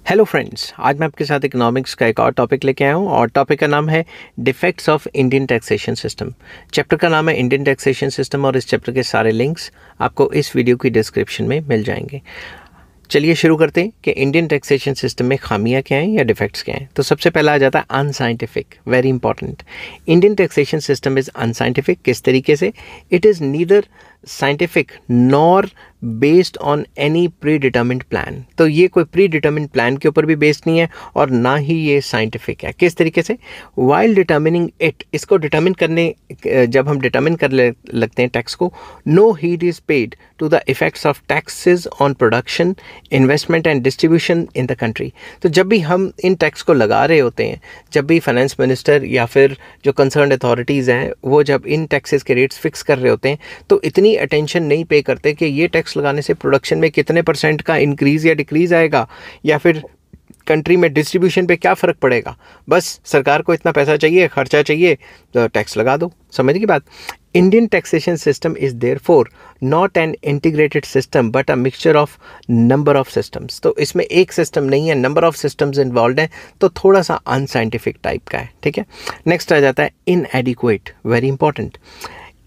Hello friends, आज मैं आपके साथ इकोनॉमिक्स का एक और टॉपिक लेके आया हूँ और टॉपिक का नाम है defects of Indian taxation system. Chapter का नाम है इंडियन टैक्सेशन सिस्टम और इस चैप्टर के सारे लिंक्स आपको इस वीडियो की डिस्क्रिप्शन में मिल जाएंगे। चलिए शुरू करते हैं कि इंडियन टैक्सेशन सिस्टम में खामियां क्या हैं या डिफेक्ट्स क्या हैं। तो सबसे पहला आ जाता है unscientific, very important. Indian taxation system is unscientific. किस तरीके से? It is neither scientific nor based on any pre determined plan. तो ये कोई प्री डिटर्मिन्ड प्लान के ऊपर भी बेस्ड नहीं है और ना ही ये साइंटिफिक है। किस तरीके से? वाइल डिटर्मिनिंग इट, इसको डिटर्मिन करने, जब हम डिटर्मिन कर लगते हैं टैक्स को, no heed is paid to the effects of taxes on production, investment and distribution in the country. तो जब भी हम इन टैक्स को लगा रहे होते हैं, जब भी फाइनेंस मिनिस्टर या फिर जो कंसर्न अथॉरिटीज़ हैं वो जब इन टैक्सेस के रेट्स फिक्स कर रहे होते हैं तो इतनी अटेंशन नहीं पे करते कि ये टैक्स लगाने से प्रोडक्शन में कितने % का इंक्रीज़ या डिक्रीज़ आएगा या फिर कंट्री में डिस्ट्रीब्यूशन पे क्या फ़र्क पड़ेगा। बस सरकार को इतना पैसा चाहिए, खर्चा चाहिए, तो टैक्स लगा दो। समझ की बात? Indian taxation system is therefore not an integrated system but a mixture of number of systems. तो इसमें एक सिस्टम नहीं है, नंबर ऑफ सिस्टम्स इन्वॉल्व हैं, तो थोड़ा सा अनसाइंटिफिक टाइप का है। ठीक है, नेक्स्ट आ जाता है inadequate, very important.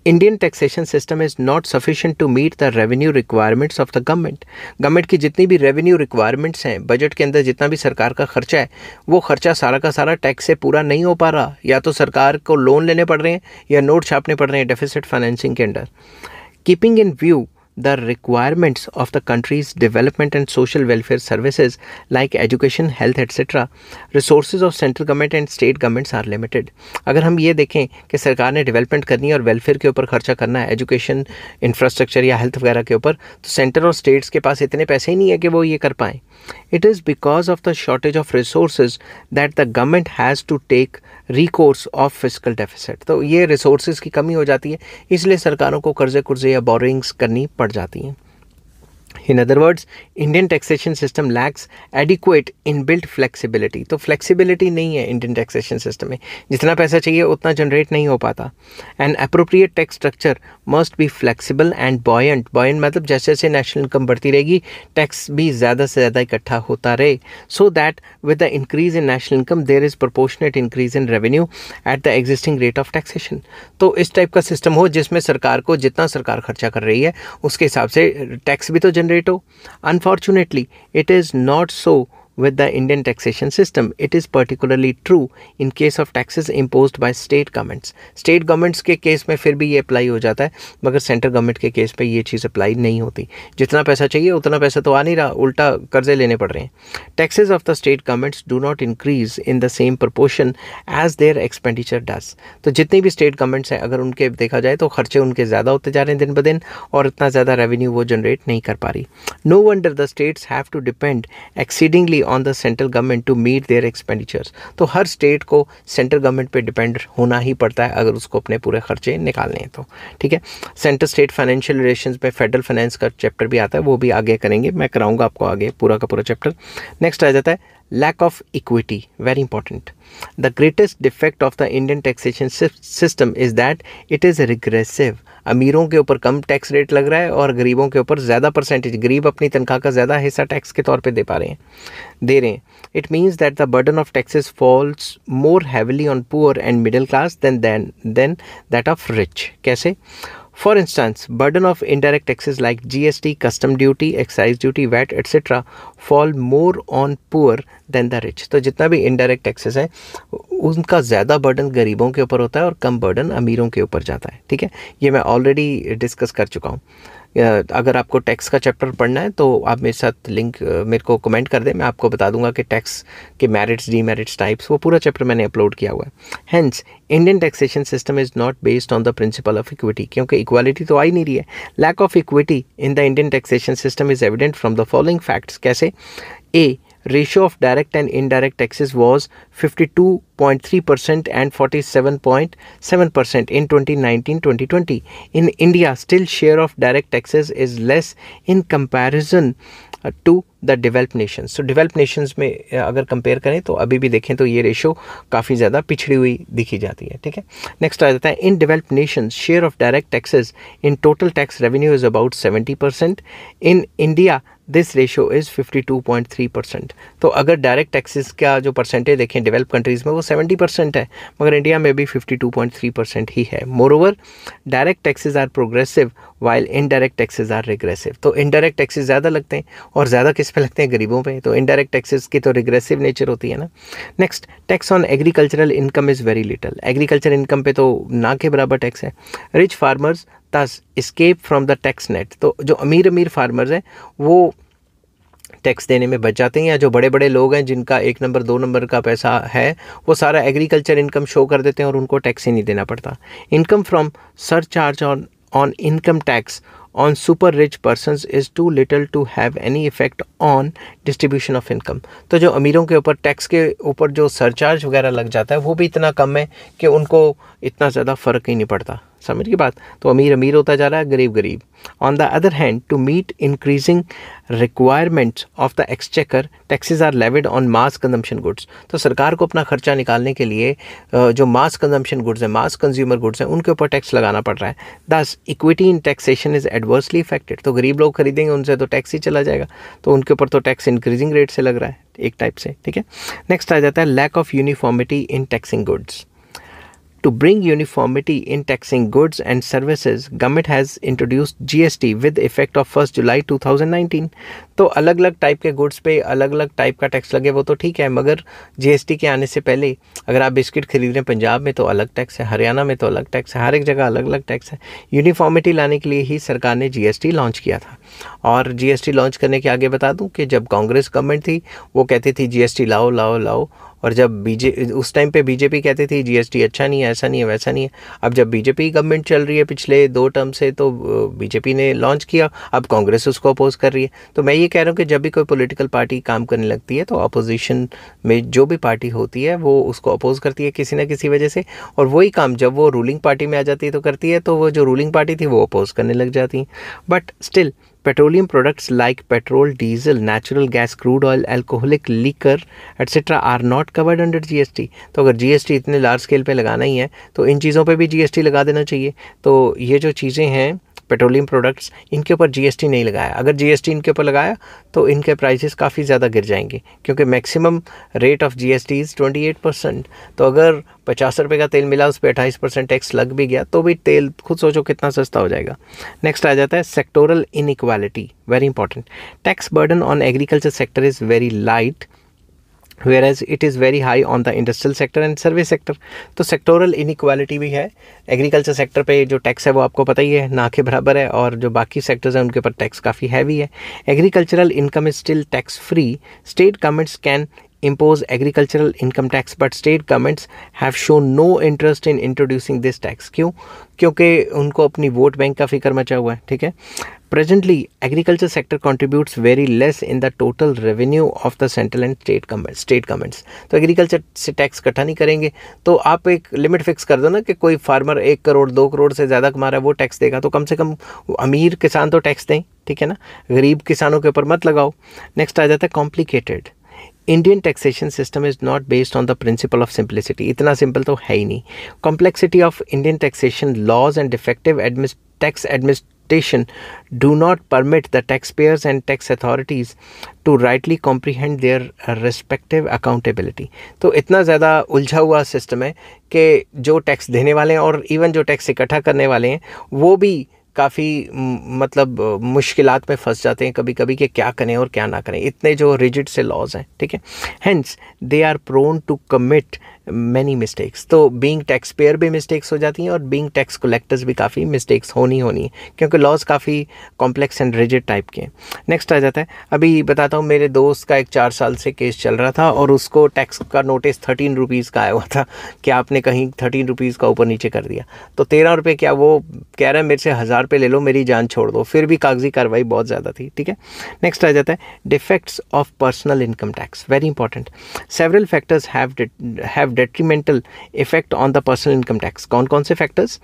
Indian taxation system is not sufficient to meet the revenue requirements of the government. Government की जितनी भी रेवेन्यू रिक्वायरमेंट्स हैं, बजट के अंदर जितना भी सरकार का खर्चा है, वो खर्चा सारा का सारा टैक्स से पूरा नहीं हो पा रहा। या तो सरकार को लोन लेने पड़ रहे हैं या नोट छापने पड़ रहे हैं डेफिसिट फाइनेंसिंग के under. Keeping in view the requirements of the country's development and social welfare services like education, health, etc., resources of central government and state governments are limited. अगर हम ये देखें कि सरकार ने डेवलपमेंट करनी है और वेलफेयर के ऊपर खर्चा करना है, एजुकेशन, इंफ्रास्ट्रक्चर या हेल्थ वगैरह के ऊपर, तो सेंटर और स्टेट्स के पास इतने पैसे ही नहीं है कि वो ये कर पाएँ। It is because of the shortage of resources that the government has to take recourse of fiscal deficit. तो ये resources की कमी हो जाती है, इसलिए सरकारों को कर्जे या borrowings करनी पड़ जाती हैं। In other words, Indian taxation system lacks adequate inbuilt flexibility. तो flexibility नहीं है Indian taxation system में, जितना पैसा चाहिए उतना जनरेट नहीं हो पाता। An appropriate tax structure must be flexible and buoyant. Buoyant मतलब जैसे जैसे नेशनल इनकम बढ़ती रहेगी टैक्स भी ज़्यादा से ज़्यादा इकट्ठा होता रहे, so that with the increase in national income there is proportionate increase in revenue at the existing rate of taxation. तो इस टाइप का सिस्टम हो जिसमें सरकार को जितना सरकार खर्चा कर रही है उसके हिसाब से टैक्स भी तो जनरेट हो। Unfortunately, it is not so with the Indian taxation system. It is particularly true in case of taxes imposed by state governments. State governments के केस में फिर भी ये अप्लाई हो जाता है, मगर सेंट्रल गवर्नमेंट के केस पे ये चीज़ अप्लाई नहीं होती। जितना पैसा चाहिए उतना पैसा तो आ नहीं रहा, उल्टा कर्जे लेने पड़ रहे हैं। Taxes of the state governments do not increase in the same proportion as their expenditure does. तो जितनी भी स्टेट गवर्नमेंट्स हैं अगर उनके देखा जाए तो खर्चे उनके ज़्यादा होते जा रहे हैं दिन ब दिन और इतना ज़्यादा रेवेन्यू वो जनरेट नहीं कर पा रही। No wonder the states have to depend exceedingly on the central government to meet their expenditures. तो हर स्टेट को सेंट्रल गवर्नमेंट पे डिपेंड होना ही पड़ता है अगर उसको अपने पूरे खर्चे निकालने हैं तो। ठीक है, सेंटर स्टेट फाइनेंशियल रिलेशंस में फेडरल फाइनेंस का चैप्टर भी आता है, वो भी आगे करेंगे, मैं कराऊंगा आपको आगे पूरा का पूरा चैप्टर। नेक्स्ट आ जाता है lack of equity, very important. The greatest defect of the Indian taxation system is that it is regressive. अमीरों के ऊपर कम टैक्स रेट लग रहा है और गरीबों के ऊपर ज़्यादा परसेंटेज, गरीब अपनी तनख्वाह का ज़्यादा हिस्सा टैक्स के तौर पे दे रहे हैं। It means that the burden of taxes falls more heavily on poor and middle class than that of rich. कैसे? For instance, burden of indirect taxes like GST, custom duty, excise duty, VAT, etc. fall more on poor than the rich. तो जितना भी indirect taxes है उनका ज़्यादा burden गरीबों के ऊपर होता है और कम बर्डन अमीरों के ऊपर जाता है। ठीक है, ये मैं ऑलरेडी डिस्कस कर चुका हूँ। अगर आपको टैक्स का चैप्टर पढ़ना है तो आप मेरे साथ लिंक मेरे को कमेंट कर दें, मैं आपको बता दूंगा कि टैक्स के मेरिट्स, डीमेरिट्स, टाइप्स, वो पूरा चैप्टर मैंने अपलोड किया हुआ है। Hence Indian taxation system is not based on the principle of equity, क्योंकि इक्वालिटी तो आ ही नहीं रही है। Lack of equity in the Indian taxation system is evident from the following facts. कैसे? A, ratio of direct and indirect taxes was 52.3% and 47.7% in 2019-2020. In India, still share of direct taxes is less in comparison to the developed Nations. तो developed Nations में अगर compare करें तो अभी भी देखें तो ये रेशो काफ़ी ज़्यादा पिछड़ी हुई दिखी जाती है, ठीक है। नेक्स्ट आ जाता है, in developed Nations share of direct taxes in total tax revenue is about 70%। In India this ratio is 52.3%। तो अगर डायरेक्ट टैक्सेस का जो परसेंटेज देखें डेवलप कंट्रीज़ में वो 70% है, मगर इंडिया में भी 52.3% ही है। Moreover direct taxes are progressive while indirect taxes are regressive. तो इनडायरेक्ट टैक्सेस ज़्यादा लगते हैं और ज़्यादा किस पे लगते हैं, गरीबों पे। तो इनडायरेक्ट टैक्सेस की तो रिग्रेसिव नेचर होती है ना। Next, tax on agricultural income is very little. Agriculture income पे तो ना के बराबर टैक्स है। Rich farmers thus escape from the tax net। तो जो अमीर फार्मर्स हैं वो टैक्स देने में बच जाते हैं, या जो बड़े बड़े लोग हैं जिनका 1 नंबर 2 नंबर का पैसा है वो सारा एग्रीकल्चर इनकम शो कर देते हैं और उनको टैक्स ही नहीं देना पड़ता। Income from surcharge on income tax on super rich persons is too little to have any effect on distribution of income। तो जो अमीरों के ऊपर टैक्स के ऊपर जो सरचार्ज वगैरह लग जाता है वो भी इतना कम है कि उनको इतना ज़्यादा फ़र्क ही नहीं पड़ता। समझ की बात। तो अमीर होता जा रहा है, गरीब गरीब। On the other hand, to meet increasing requirements of the exchequer, taxes are levied on mass consumption goods. तो सरकार को अपना खर्चा निकालने के लिए जो मास कंजम्पशन गुड्स हैं, मास कंज्यूमर गुड्स हैं, उनके ऊपर टैक्स लगाना पड़ रहा है। दस equity in taxation is adversely affected. तो गरीब लोग खरीदेंगे उनसे तो टैक्स ही चला जाएगा, तो उनके ऊपर तो टैक्स इंक्रीजिंग रेट से लग रहा है एक टाइप से, ठीक है। नेक्स्ट आ जाता है lack of uniformity in taxing goods. To bring uniformity in taxing goods and services, government has introduced GST with effect of 1st July 2019। तो अलग अलग टाइप के गुड्स पे अलग अलग टाइप का टैक्स लगे वो तो ठीक है, मगर GST के आने से पहले अगर आप बिस्किट खरीद रहे हैं पंजाब में तो अलग टैक्स है, हरियाणा में तो अलग टैक्स है, हर एक जगह अलग अलग टैक्स है। यूनिफॉर्मिटी लाने के लिए ही सरकार ने GST लॉन्च किया था। और GST लॉन्च करने के आगे बता दूं कि जब कांग्रेस गवर्नमेंट थी वो कहती थी GST लाओ लाओ लाओ, और जब उस टाइम पे बीजेपी कहती थी GST अच्छा नहीं है, ऐसा नहीं है, वैसा नहीं है। अब जब बीजेपी गवर्नमेंट चल रही है पिछले 2 टर्म से तो बीजेपी ने लॉन्च किया, अब कांग्रेस उसको अपोज कर रही है। तो मैं ये कह रहा हूँ कि जब भी कोई पॉलिटिकल पार्टी काम करने लगती है तो अपोजिशन में जो भी पार्टी होती है वो उसको अपोज करती है किसी ना किसी वजह से, और वही काम जब वो रूलिंग पार्टी में आ जाती है तो करती है, तो वो जो रूलिंग पार्टी थी वो अपोज करने लग जाती है। But still petroleum products like petrol, diesel, natural gas, crude oil, alcoholic liquor etc. are not covered under GST। तो अगर GST इतने लार्ज स्केल पे लगाना ही है तो इन चीज़ों पे भी GST लगा देना चाहिए। तो ये जो चीज़ें हैं पेट्रोलियम प्रोडक्ट्स, इनके ऊपर GST नहीं लगाया। अगर GST इनके ऊपर लगाया तो इनके प्राइसेस काफ़ी ज़्यादा गिर जाएंगे, क्योंकि maximum rate of GST is 28%। तो अगर 50 रुपये का तेल मिला उस पर 28% टैक्स लग भी गया तो भी तेल खुद सोचो कितना सस्ता हो जाएगा। नेक्स्ट आ जाता है sectoral inequality, very important. Tax burden on agriculture sector is very light whereas it is very high on the industrial sector and service sector। तो सेक्टोरल इनइक्वालिटी भी है। एग्रीकल्चर सेक्टर पे जो टैक्स है वो आपको पता ही है ना के बराबर है, और जो बाकी सेक्टर्स हैं उनके ऊपर टैक्स काफ़ी हैवी है। Agricultural income is still tax free. State governments can impose agricultural income tax but state governments have shown no interest in introducing this tax। क्यों? क्योंकि उनको अपनी वोट बैंक का फिक्र मचा हुआ है, ठीक है। Presently, agriculture sector contributes very less in the total revenue of the central and state governments। तो एग्रीकल्चर से टैक्स इकट्ठा नहीं करेंगे तो आप एक लिमिट फिक्स कर दो ना कि कोई फार्मर 1 करोड़ 2 करोड़ से ज़्यादा कमा रहा है वो टैक्स देगा, तो कम से कम अमीर किसान तो टैक्स दें, ठीक है ना, गरीब किसानों के ऊपर मत लगाओ। नेक्स्ट आ जाता है complicated. Indian taxation system is not based on the principle of simplicity. इतना सिंपल तो है ही नहीं। Complexity of Indian taxation laws and defective tax administration do not permit the taxpayers and tax authorities to rightly comprehend their respective accountability। तो इतना ज़्यादा उलझा हुआ सिस्टम है कि जो टैक्स देने वाले हैं और इवन जो टैक्स इकट्ठा करने वाले हैं वो भी काफ़ी मतलब मुश्किलात में फंस जाते हैं कभी कभी कि क्या करें और क्या ना करें, इतने जो रिजिड से लॉज हैं, ठीक है। Hence they are prone to commit many mistakes. तो बीइंग टैक्स पेयर भी मिस्टेक्स हो जाती हैं और बीइंग टैक्स कलेक्टर्स भी काफ़ी मिस्टेक्स होनी है, क्योंकि लॉज काफ़ी कॉम्प्लेक्स एंड रिजिड टाइप के हैं। नेक्स्ट आ जाता है, अभी बताता हूँ, मेरे दोस्त का एक 4 साल से केस चल रहा था और उसको टैक्स का नोटिस 13 रुपीज़ का आया हुआ था कि आपने कहीं 13 रुपीज़ का ऊपर नीचे कर दिया। तो 13 रुपये क्या, वो कह रहा है मेरे से 1000 रुपये ले लो, मेरी जान छोड़ दो, फिर भी कागजी कार्रवाई बहुत ज़्यादा थी, ठीक है। नेक्स्ट आ जाता है defects of personal income tax, very important. Several factors have detrimental effect on the personal income tax. कौन कौन से factors?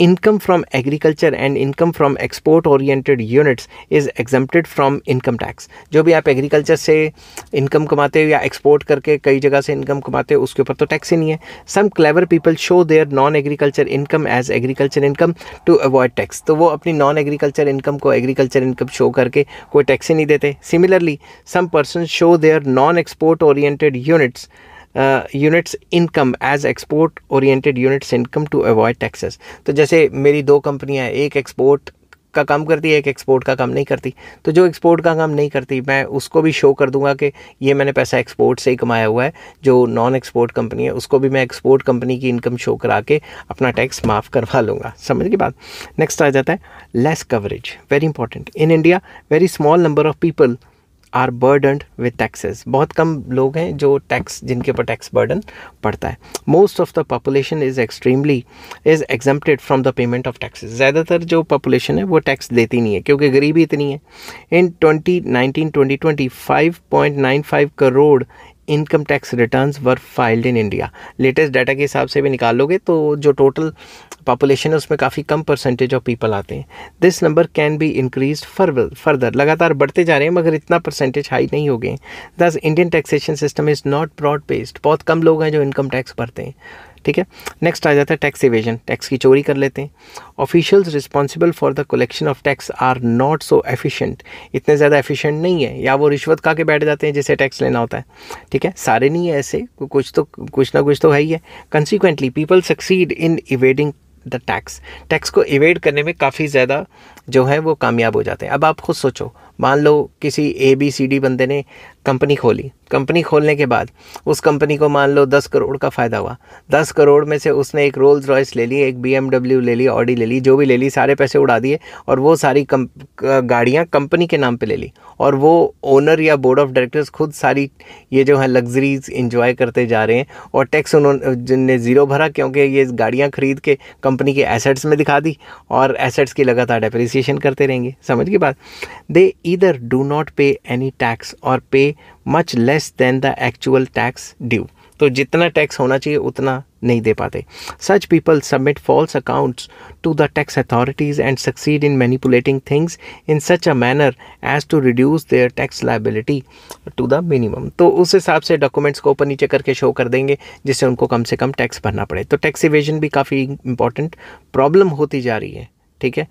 Income from agriculture and income from export oriented units is exempted from income tax. जो भी आप agriculture से income कमाते हो या एक्सपोर्ट करके कई जगह से इनकम कमाते हो उसके ऊपर तो टैक्स ही नहीं है। Some clever people show their non agriculture income as agriculture income to avoid tax. तो वो अपनी नॉन एग्रीकल्चर इनकम को एग्रीकल्चर इनकम शो करके कोई टैक्स ही नहीं देते। Similarly some person show their non export oriented units income as export oriented units income to avoid taxes. तो जैसे मेरी दो कंपनियां हैं, एक एक्सपोर्ट का काम करती है, एक एक्सपोर्ट का काम नहीं करती। तो जो एक्सपोर्ट का काम नहीं करती मैं उसको भी शो कर दूंगा कि ये मैंने पैसा एक्सपोर्ट से ही कमाया हुआ है। जो नॉन एक्सपोर्ट कंपनी है उसको भी मैं एक्सपोर्ट कंपनी की इनकम शो करा के अपना टैक्स माफ़ करवा लूँगा। समझ की बात। नेक्स्ट आ जाता है less coverage, very important. In India very small number of people are burdened with taxes. बहुत कम लोग हैं जो टैक्स जिनके ऊपर टैक्स बर्डन पड़ता है। Most of the population is exempted from the payment of taxes. ज़्यादातर जो पॉपुलेशन है वो टैक्स देती नहीं है क्योंकि गरीबी इतनी है। इन 2019-2020 5.95 crore income tax returns were filed in India. Latest data के हिसाब से भी निकाल लोगे तो जो टोटल पॉपुलेशन है उसमें काफ़ी कम परसेंटेज ऑफ पीपल आते हैं। This number can be increase further. लगातार बढ़ते जा रहे हैं मगर इतना परसेंटेज हाई नहीं हो गए। Thus Indian taxation system is not broad based. बहुत कम लोग हैं जो इनकम टैक्स भरते हैं। ठीक है। नेक्स्ट आ जाता है टैक्स इवेजन, टैक्स की चोरी कर लेते हैं। Officials responsible for the collection of tax are not so efficient. इतने ज़्यादा एफिशिएंट नहीं है या वो रिश्वत खा के बैठ जाते हैं जिसे टैक्स लेना होता है। ठीक है, सारे नहीं है ऐसे, कुछ ना कुछ तो है ही है। Consequently people succeed in evading the tax को इवेड करने में काफ़ी ज़्यादा जो है वो कामयाब हो जाते हैं। अब आप खुद सोचो, मान लो किसी ABCD बंदे ने कंपनी खोली, कंपनी खोलने के बाद उस कंपनी को मान लो 10 करोड़ का फ़ायदा हुआ। 10 करोड़ में से उसने एक रोल्स रॉयस ले ली, एक BMW ले ली, ऑडी ले ली, जो भी ले ली, सारे पैसे उड़ा दिए और वो सारी गाड़ियाँ कंपनी के नाम पे ले ली और वो ओनर या बोर्ड ऑफ डायरेक्टर्स खुद सारी ये जो है लग्जरीज इंजॉय करते जा रहे हैं और टैक्स उन्होंने ज़ीरो भरा क्योंकि ये गाड़ियाँ खरीद के कंपनी के एसेट्स में दिखा दी और एसेट्स की लगातार डेप्रिसिएशन करते रहेंगे। समझ की बात। They either do not pay any tax or pay much less than the actual tax due. तो जितना टैक्स होना चाहिए उतना नहीं दे पाते। Such people submit false accounts to the tax authorities and succeed in manipulating things in such a manner as to reduce their tax liability to the minimum. तो उस हिसाब से डॉक्यूमेंट्स को ऊपर नीचे करके शो कर देंगे जिससे उनको कम से कम टैक्स भरना पड़े। तो टैक्स इवेजन भी काफ़ी इंपॉर्टेंट प्रॉब्लम होती जा रही है। ठीक है,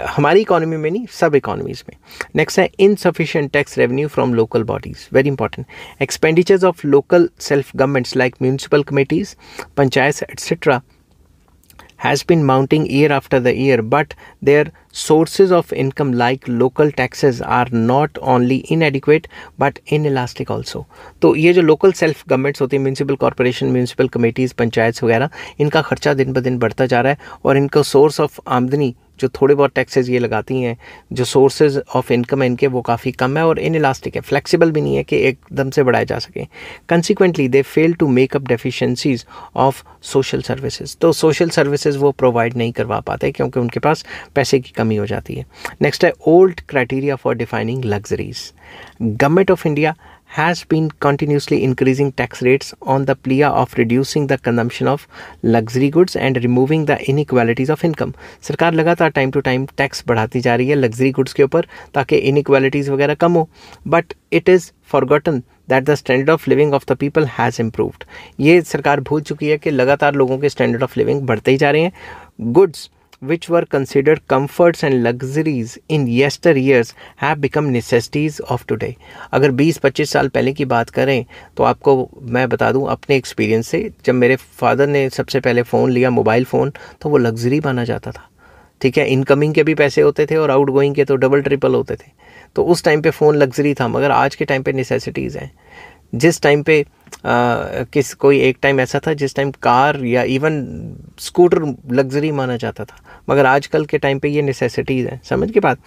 हमारी इकोनॉमी में नहीं, सब इकोनॉमीज़ में। नेक्स्ट है insufficient tax revenue from local bodies, very important. Expenditures of local self governments like municipal committees, panchayat etcetera has been mounting year after the year, but their sources of income like local taxes are not only inadequate but inelastic also। तो ये जो local self governments होती हैं, municipal corporation, municipal committees, panchayat वगैरह, इनका खर्चा दिन ब दिन बढ़ता जा रहा है और इनका सोर्स ऑफ आमदनी जो थोड़े बहुत टैक्सेस ये लगाती हैं, जो सोर्सेज ऑफ इनकम है इनके वो काफ़ी कम है और इनइलास्टिक है, फ्लेक्सिबल भी नहीं है कि एकदम से बढ़ाए जा सकें। Consequently they fail to make up deficiencies of social services. तो सोशल सर्विसेज वो प्रोवाइड नहीं करवा पाते क्योंकि उनके पास पैसे की कमी हो जाती है। नेक्स्ट है old criteria for defining luxuries. Government of India has been continuously increasing tax rates on the plea of reducing the consumption of luxury goods and removing the inequalities of income। सरकार लगातार time to time tax बढ़ाती जा रही है luxury goods के ऊपर ताकि inequalities वगैरह कम हो, but it is forgotten that the standard of living of the people has improved. ये सरकार भूल चुकी है कि लगातार लोगों के स्टैंडर्ड ऑफ लिविंग बढ़ते ही जा रहे हैं। Goods which were considered comforts and luxuries in yesteryears have become necessities of today। अगर 20-25 साल पहले की बात करें तो आपको मैं बता दूं अपने एक्सपीरियंस से, जब मेरे फादर ने सबसे पहले फ़ोन लिया, मोबाइल फ़ोन, तो वो लग्जरी माना जाता था। ठीक है, इनकमिंग के भी पैसे होते थे और आउट गोइंग के तो डबल ट्रिपल होते थे। तो उस टाइम पे फ़ोन लग्जरी था, मगर आज के टाइम पे नेसेसिटीज़ हैं। जिस टाइम पे कोई एक टाइम ऐसा था जिस टाइम कार या इवन स्कूटर लग्जरी माना जाता था, मगर आजकल के टाइम पे ये नेसेसिटीज़ हैं। समझ के बात।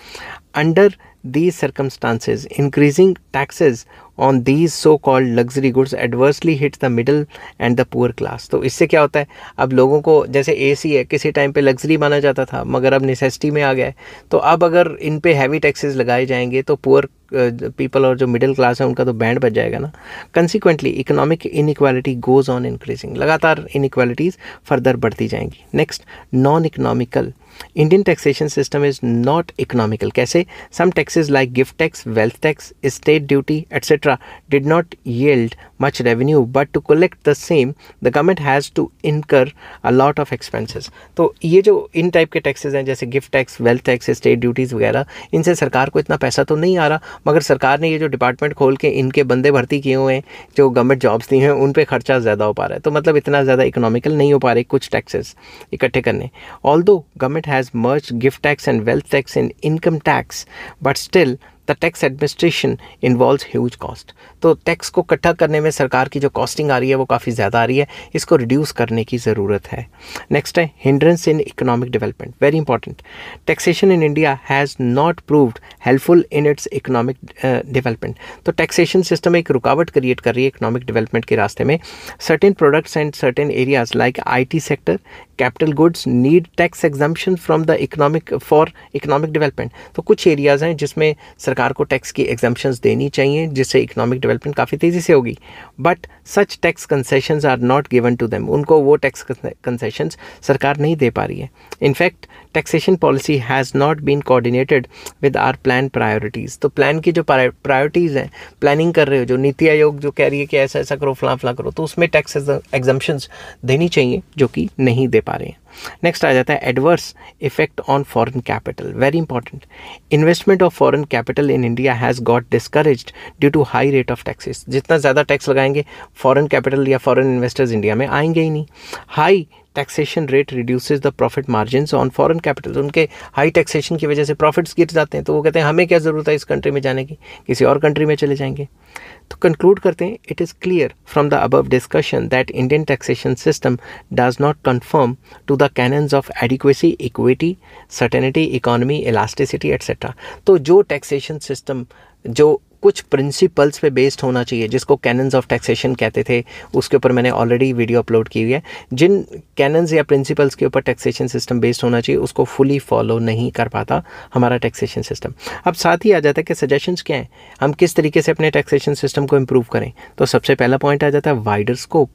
Under these circumstances increasing taxes on these so called luxury goods adversely hit the middle and the poor class. तो इससे क्या होता है, अब लोगों को, जैसे एसी है, किसी टाइम पे लग्जरी माना जाता था मगर अब नेसेसिटी में आ गया है, तो अब अगर इन पे हैवी टैक्सेस लगाए जाएंगे तो पुअर पीपल और जो मिडिल क्लास है उनका तो बैंड बच जाएगा ना। Consequently economic inequality goes on increasing, लगातार इनइक्वालिटीज़ फर्दर बढ़ती जाएंगी। Next, non economical. Indian taxation system is not economical. कैसे? Some taxes like gift tax, wealth tax, state duty etcetera did not yield much revenue, but to collect the same the government has to incur a lot of expenses। तो ये जो इन type के taxes हैं जैसे gift tax, wealth tax, state duties वगैरह, इनसे सरकार को इतना पैसा तो नहीं आ रहा, मगर सरकार ने ये जो डिपार्टमेंट खोल के इनके बंदे भर्ती किए हुए हैं, जो गवर्नमेंट जॉब्स दी हैं, उन पे खर्चा ज़्यादा हो पा रहा है। तो मतलब इतना ज़्यादा इकोनॉमिकल नहीं हो पा रहे कुछ टैक्सेस इकट्ठे करने। Although government has merged gift tax and wealth tax in income tax, but still the tax administration involves huge cost. तो टैक्स को इकट्ठा करने में सरकार की जो कॉस्टिंग आ रही है वो काफ़ी ज़्यादा आ रही है, इसको रिड्यूस करने की ज़रूरत है। नेक्स्ट है hindrance in economic development, very important. Taxation in India has not proved helpful in its economic development. तो टैक्सेशन सिस्टम एक रुकावट क्रिएट कर रही है इकोनॉमिक डेवलपमेंट के रास्ते में। Certain products and certain areas like IT sector, capital goods need tax exemption from the economic for economic development. तो कुछ एरियाज़ हैं जिसमें सरकार को टैक्स की एग्जम्पशंस देनी चाहिए, जिससे इकोनॉमिक डेवलपमेंट काफ़ी तेज़ी से होगी। But such tax concessions are not given to them. उनको वो टैक्स कंसेशंस सरकार नहीं दे पा रही है। In fact taxation policy has not been coordinated with our plan priorities. तो प्लान की जो प्रायोरिटीज़ हैं, प्लानिंग कर रहे हो, जो नीति आयोग जो कह रही है कि ऐसा ऐसा करो, फलां फलां करो, तो उसमें टैक्स एग्जम्पशंस देनी चाहिए जो कि नहीं दे पा रहे हैं। नेक्स्ट आ जाता है adverse effect on foreign capital, very important. Investment of foreign capital in India has got discouraged due to high rate of taxes. जितना ज़्यादा टैक्स लगाएंगे फॉरेन कैपिटल या फॉरेन इन्वेस्टर्स इंडिया में आएंगे ही नहीं। High taxation rate reduces the profit margins on foreign capital. उनके high taxation की वजह से प्रॉफिट्स गिर जाते हैं, तो वो कहते हैं हमें क्या ज़रूरत है इस कंट्री में जाने की, किसी और कंट्री में चले जाएंगे। तो कंक्लूड करते हैं, it is clear from the above discussion that Indian taxation system does not confirm to the canons of adequacy, equity, certainty, economy, elasticity etcetera. तो जो टैक्सेशन सिस्टम जो कुछ प्रिंसिपल्स पे बेस्ड होना चाहिए, जिसको कैनन्स ऑफ टैक्सेशन कहते थे, उसके ऊपर मैंने ऑलरेडी वीडियो अपलोड की हुई है। जिन कैनन्स या प्रिंसिपल्स के ऊपर टैक्सेशन सिस्टम बेस्ड होना चाहिए उसको फुली फॉलो नहीं कर पाता हमारा टैक्सेशन सिस्टम। अब साथ ही आ जाता है कि सजेशंस क्या हैं, हम किस तरीके से अपने टैक्सेशन सिस्टम को इम्प्रूव करें। तो सबसे पहला पॉइंट आ जाता है wider scope.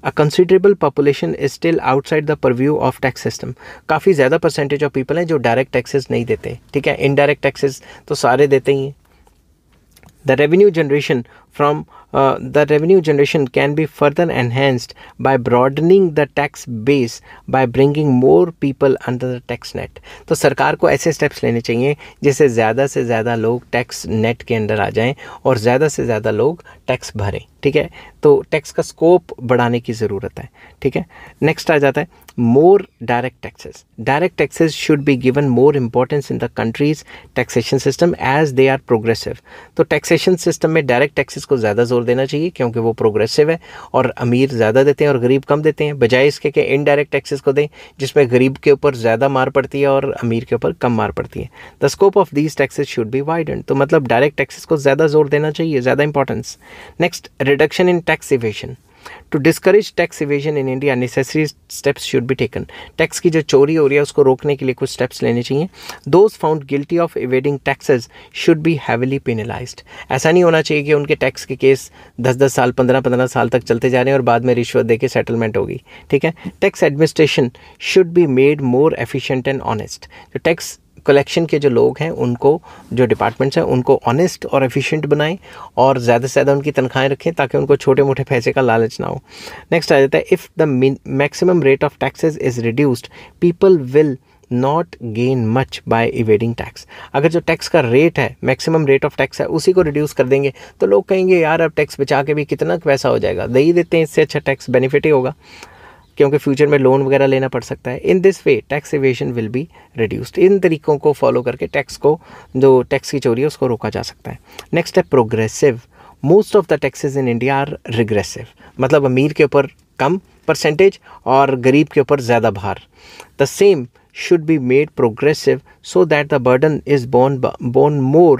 A considerable population is still outside the purview of tax system। काफ़ी ज़्यादा परसेंटेज ऑफ पीपल हैं जो डायरेक्ट टैक्सेस नहीं देते, ठीक है, इनडायरेक्ट टैक्सेस तो सारे देते ही हैं। The revenue generation can be further enhanced by broadening the tax base by bringing more people under the tax net। तो सरकार को ऐसे स्टेप्स लेने चाहिए जिससे ज़्यादा से ज़्यादा लोग टैक्स नेट के अंदर आ जाएं और ज़्यादा से ज़्यादा लोग टैक्स भरें, ठीक है। तो टैक्स का स्कोप बढ़ाने की ज़रूरत है, ठीक है। नेक्स्ट आ जाता है more direct taxes. Direct taxes should be given more importance in the country's taxation system as they are progressive. तो टैक्सेशन सिस्टम में डायरेक्ट टैक्सेस को ज़्यादा जोर देना चाहिए क्योंकि वो प्रोग्रेसिव है और अमीर ज़्यादा देते हैं और गरीब कम देते हैं, बजाय इसके कि इनडायरेक्ट टैक्सेस को दें जिसमें गरीब के ऊपर ज़्यादा मार पड़ती है और अमीर के ऊपर कम मार पड़ती है। The scope of these taxes should B widen. तो मतलब डायरेक्ट टैक्सेस को ज़्यादा जोर देना चाहिए, ज़्यादा importance. Next, reduction in tax evasion. To discourage tax evasion in India necessary steps should be taken. Tax की जो चोरी हो रही है उसको रोकने के लिए कुछ स्टेप्स लेने चाहिए। Those found guilty of evading taxes should B heavily penalised. ऐसा नहीं होना चाहिए कि उनके टैक्स के केस 10-10 साल 15-15 साल तक चलते जा रहे हैं और बाद में रिश्वत दे के सेटलमेंट होगी, ठीक है। Tax administration should be made more efficient and honest. जो टैक्स कलेक्शन के जो लोग हैं उनको, जो डिपार्टमेंट्स हैं उनको ऑनेस्ट और एफिशिएंट बनाएं और ज़्यादा से ज़्यादा उनकी तनख्वाहें रखें ताकि उनको छोटे मोटे पैसे का लालच ना हो। नेक्स्ट आ जाता है if the maximum rate of taxes is reduced people will not gain much by evading tax. अगर जो टैक्स का रेट है, मैक्सिमम रेट ऑफ टैक्स है, उसी को रिड्यूस कर देंगे तो लोग कहेंगे यार अब टैक्स बचा के भी कितना पैसा हो जाएगा, दे ही देते हैं, इससे अच्छा टैक्स बेनिफिट ही होगा क्योंकि फ्यूचर में लोन वगैरह लेना पड़ सकता है। In this way tax evasion will be reduced. इन तरीकों को फॉलो करके टैक्स को, जो टैक्स की चोरी है उसको रोका जा सकता है। नेक्स्ट है progressive. Most of the taxes in India are regressive, मतलब अमीर के ऊपर कम परसेंटेज और गरीब के ऊपर ज़्यादा भार। The same should be made progressive so that the burden is borne more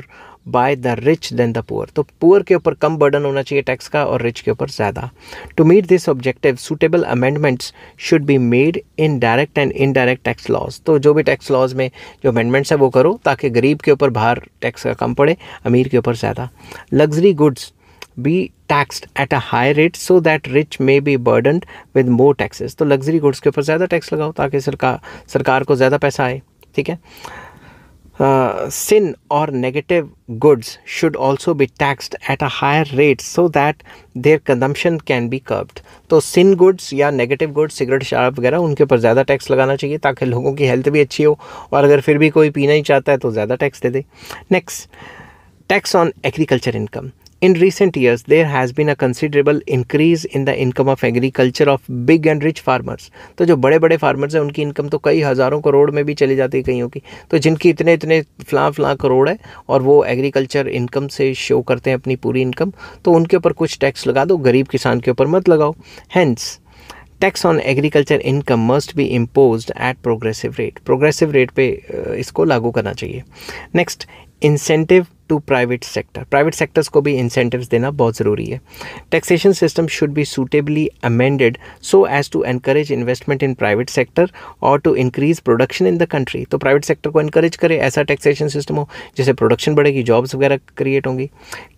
by the rich than the poor. तो पुअर के ऊपर कम बर्डन होना चाहिए टैक्स का और रिच के ऊपर ज़्यादा। To meet this objective suitable amendments should be made in direct and indirect tax laws. तो जो भी टैक्स लॉज में जो अमेंडमेंट्स है वो करो ताकि गरीब के ऊपर भार टैक्स का कम पड़े, अमीर के ऊपर ज़्यादा। Luxury goods be taxed at a high rate so that rich may be burdened with more taxes। तो लग्जरी गुड्स के ऊपर ज़्यादा टैक्स लगाओ ताकि सरकार को ज़्यादा पैसा आए, ठीक है। sin or negative goods should also be taxed at a higher rate so that their consumption can be curbed। तो sin goods या negative goods, सिगरेट शराब वगैरह, उनके ऊपर ज़्यादा टैक्स लगाना चाहिए ताकि लोगों की हेल्थ भी अच्छी हो, और अगर फिर भी कोई पीना ही चाहता है तो ज़्यादा tax they they. Next, tax on agriculture income. In recent years, there has been a considerable increase in the income of agriculture of big and rich farmers। तो जो बड़े बड़े फार्मर्स हैं उनकी इनकम तो कई हज़ारों करोड़ में भी चली जाती है कईयों की। तो जिनकी इतने इतने फलां करोड़ है और वो एग्रीकल्चर इनकम से शो करते हैं अपनी पूरी इनकम, तो उनके ऊपर कुछ टैक्स लगा दो, गरीब किसान के ऊपर मत लगाओ। Hence, tax on agriculture income must be imposed at progressive rate. Progressive rate पे इसको लागू करना चाहिए। Next, incentive to private sector. Private sectors को भी इंसेंटिव्स देना बहुत ज़रूरी है। Taxation system should be suitably amended so as to encourage investment in private sector और to increase production in the country. तो प्राइवेट सेक्टर को इनकरेज करे, ऐसा टैक्सेशन सिस्टम हो जिससे प्रोडक्शन बढ़ेगी, जॉब्स वगैरह क्रिएट होंगी।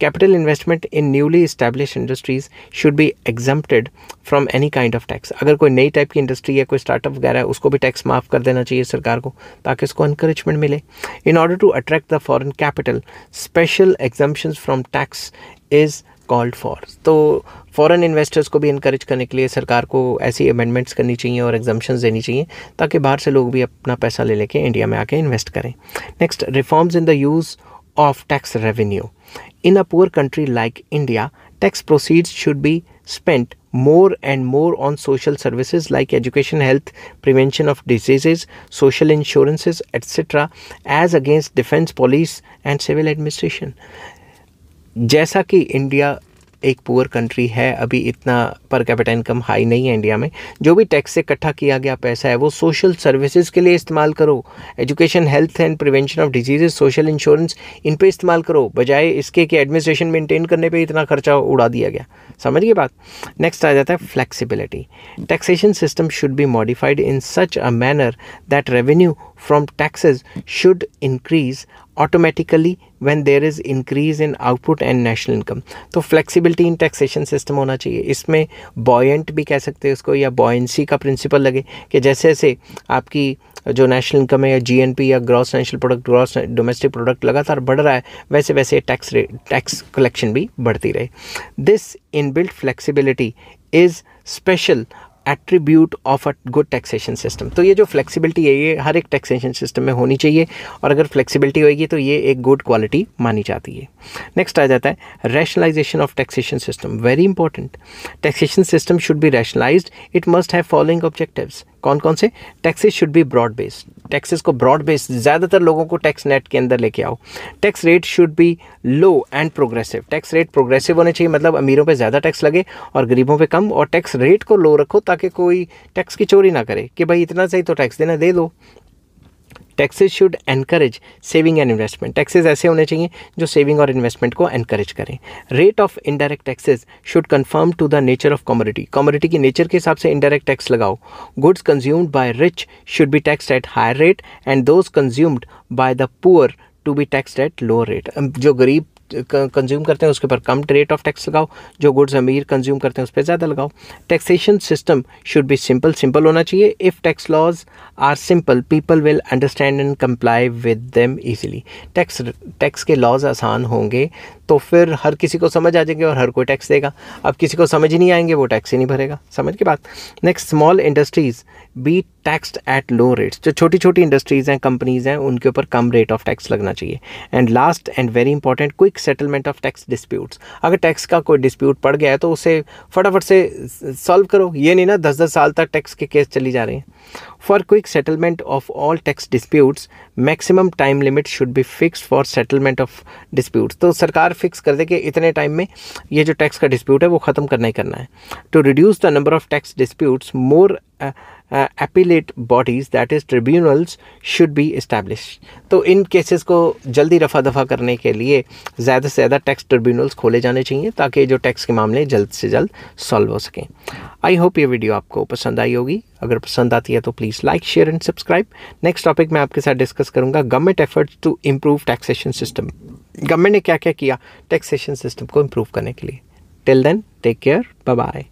Capital investment in newly establish industries should be exempted from any kind of tax. अगर कोई नई टाइप की इंडस्ट्री है, कोई स्टार्टअप वगैरह है, उसको भी टैक्स माफ़ कर देना चाहिए सरकार को ताकि उसको इनकरेजमेंट मिले। In order to attract the foreign capital, special exemptions from tax is called for. तो फॉरेन इन्वेस्टर्स को भी इनकरेज करने के लिए सरकार को ऐसी अमेंडमेंट्स करनी चाहिए और एग्जम्पशंस देनी चाहिए ताकि बाहर से लोग भी अपना पैसा ले लेके इंडिया में आके इन्वेस्ट करें। Next, reforms in the use of tax revenue. In a poor country like India, tax proceeds should be spent more and more on social services like education, health, prevention of diseases, social insurances, etc., as against defense, police and civil administration। जैसा कि India एक poor country है, अभी इतना per capita income high नहीं है India में, जो भी टैक्स से इकट्ठा किया गया पैसा है वो सोशल सर्विसेज के लिए इस्तेमाल करो। Education, health and prevention of diseases, social insurance, इन पे इस्तेमाल करो, बजाय इसके कि एडमिनिस्ट्रेशन मेंटेन करने पे इतना खर्चा उड़ा दिया गया। समझ गए बात। नेक्स्ट आ जाता है flexibility. Taxation system should be modified in such a manner that revenue from taxes should increase automatically when there is increase in output and national income. तो फ्लेक्सिबिलिटी इन टैक्सेशन सिस्टम होना चाहिए। इसमें buoyant भी कह सकते हैं उसको, या बॉयंसी का प्रिंसिपल लगे कि जैसे जैसे आपकी जो नेशनल इनकम है या जीएनपी या gross national product, gross domestic product लगातार बढ़ रहा है, वैसे वैसे टैक्स कलेक्शन भी बढ़ती रहे। This inbuilt flexibility is special attribute of a good taxation system. तो ये जो फ्लेक्सिबिलिटी है ये हर एक टैक्सेशन सिस्टम में होनी चाहिए, और अगर फ्लेक्सिबिलिटी होगी तो ये एक गुड क्वालिटी मानी जाती है। नेक्स्ट आ जाता है rationalization of taxation system. Very important. Taxation system should be rationalized. It must have following objectives. कौन कौन से? Taxes should be broad based. Taxes को ब्रॉड बेस्ड, ज़्यादातर लोगों को टैक्स नेट के अंदर लेके आओ। Tax rate should be low and progressive. Tax rate progressive होने चाहिए, मतलब अमीरों पे ज़्यादा टैक्स लगे और गरीबों पे कम, और टैक्स रेट को लो रखो ताकि कोई टैक्स की चोरी ना करे कि भाई इतना सही तो टैक्स देना, दे दो। Taxes should encourage saving and investment. Taxes ऐसे होने चाहिए जो सेविंग और इन्वेस्टमेंट को एनकरेज करें। Rate of indirect taxes should conform to the nature of commodity. Commodity की नेचर के हिसाब से इनडायरेक्ट टैक्स लगाओ। Goods consumed by rich should be taxed at higher rate and those consumed by the poor to be taxed at lower rate. जो गरीब consume करते हैं उसके ऊपर कम रेट ऑफ टैक्स लगाओ, जो गुड्स अमीर कंज्यूम करते हैं उस पर ज़्यादा लगाओ। Taxation system should be simple. Simple होना चाहिए। If tax laws are simple people will understand and comply with them easily. Tax के लॉज आसान होंगे तो फिर हर किसी को समझ आ जाएंगे और हर कोई टैक्स देगा। अब किसी को समझ ही नहीं आएंगे, वो टैक्स ही नहीं भरेगा। समझ के बात। Next, small industries B taxed at low rates. जो छोटी छोटी इंडस्ट्रीज़ हैं, कंपनीज़ हैं, उनके ऊपर कम रेट ऑफ टैक्स लगना चाहिए। And last and very important, quick settlement of tax disputes. अगर टैक्स का कोई डिस्प्यूट पड़ गया है तो उसे फटाफट से सॉल्व करो। ये नहीं ना 10-10 साल तक टैक्स के केस चली जा रहे हैं। For quick settlement of all tax disputes maximum time limit should be fixed for settlement of disputes. तो सरकार फिक्स कर दे कि इतने टाइम में ये जो टैक्स का डिस्प्यूट है वो ख़त्म करना ही करना है। To reduce the number of tax disputes more appellate bodies, that is tribunals, should be established. तो इन केसेस को जल्दी रफा दफा करने के लिए ज़्यादा से ज़्यादा टैक्स ट्रिब्यूनल्स खोले जाने चाहिए ताकि जो टैक्स के मामले जल्द से जल्द सॉल्व हो सकें। आई होप ये वीडियो आपको पसंद आई होगी। अगर पसंद आती है तो please like, share and subscribe. Next topic मैं आपके साथ डिस्कस करूँगा government efforts to improve taxation system. Government ने क्या क्या किया टैक्सेशन सिस्टम को इम्प्रूव करने के लिए। Till then take care, bye bye.